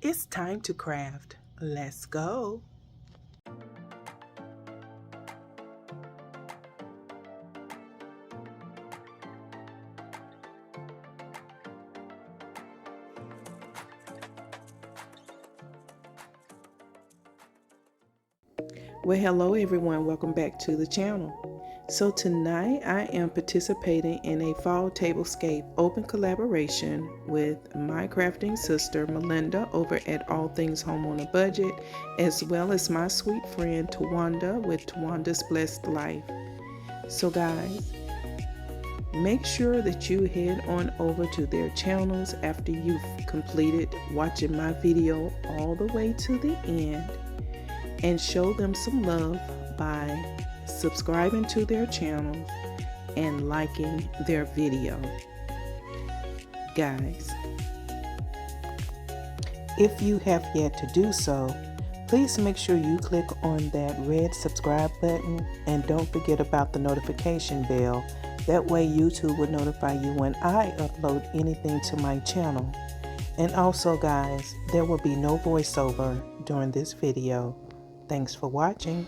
It's time to craft. Let's go. Well, hello everyone, welcome back to the channel. So tonight I am participating in a Fall Tablescape Open Collaboration with my crafting sister Malinda over at All Things Home on a Budget, as well as my sweet friend Tawanda with Tawanda's Blessed Life. So guys, make sure that you head on over to their channels after you've completed watching my video all the way to the end, and show them some love by subscribing to their channel and liking their video. Guys, if you have yet to do so, please make sure you click on that red subscribe button and don't forget about the notification bell. That way YouTube will notify you when I upload anything to my channel. And also guys, there will be no voiceover during this video. Thanks for watching.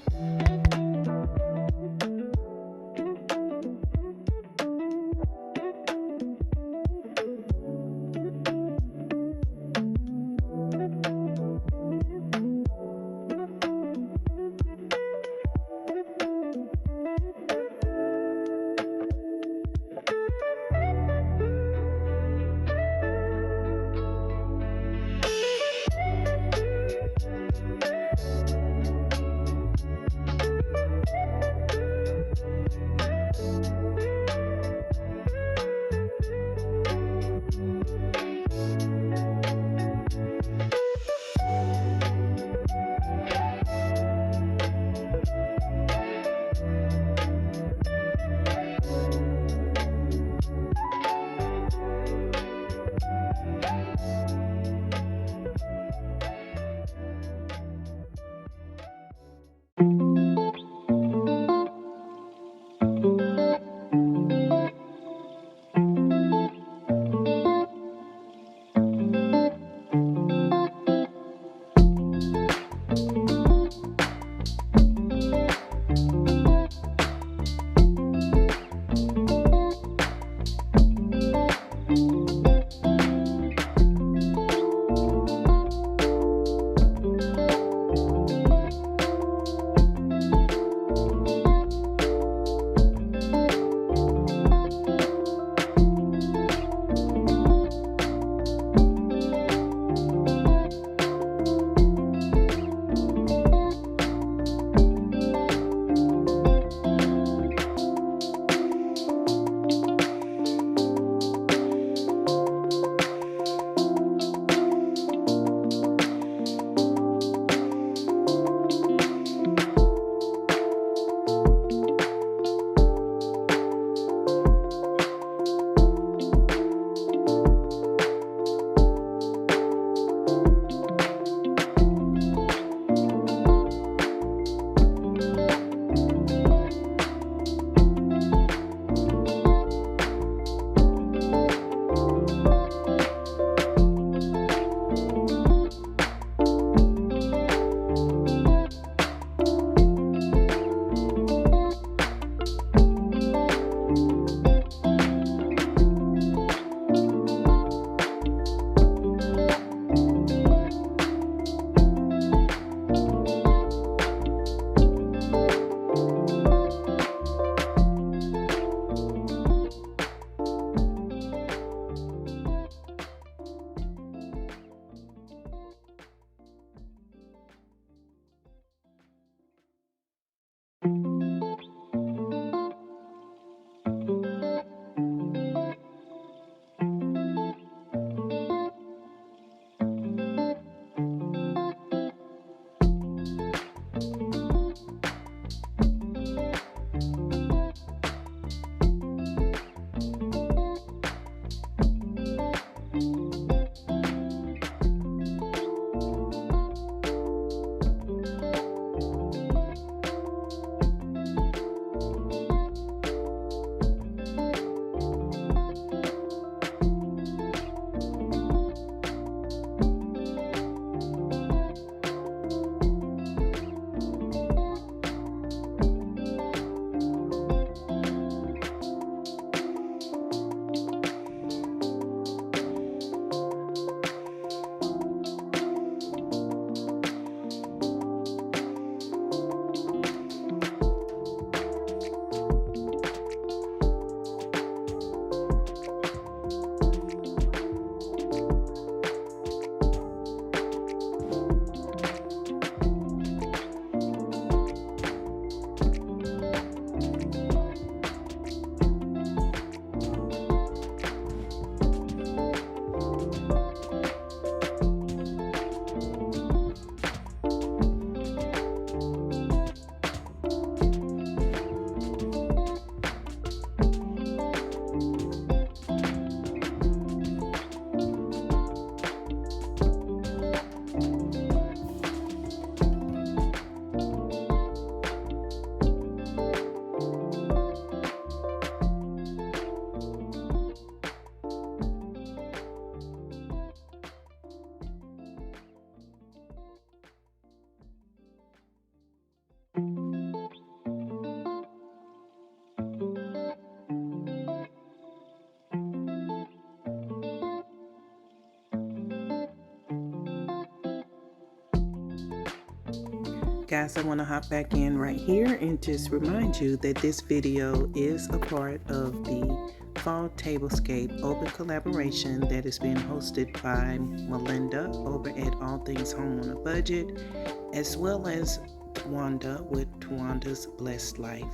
guys, I want to hop back in right here and just remind you that this video is a part of the Fall Tablescape Open Collaboration that is being hosted by Malinda over at All Things Home on a Budget, as well as Tawanda with Tawanda's Blessed Life.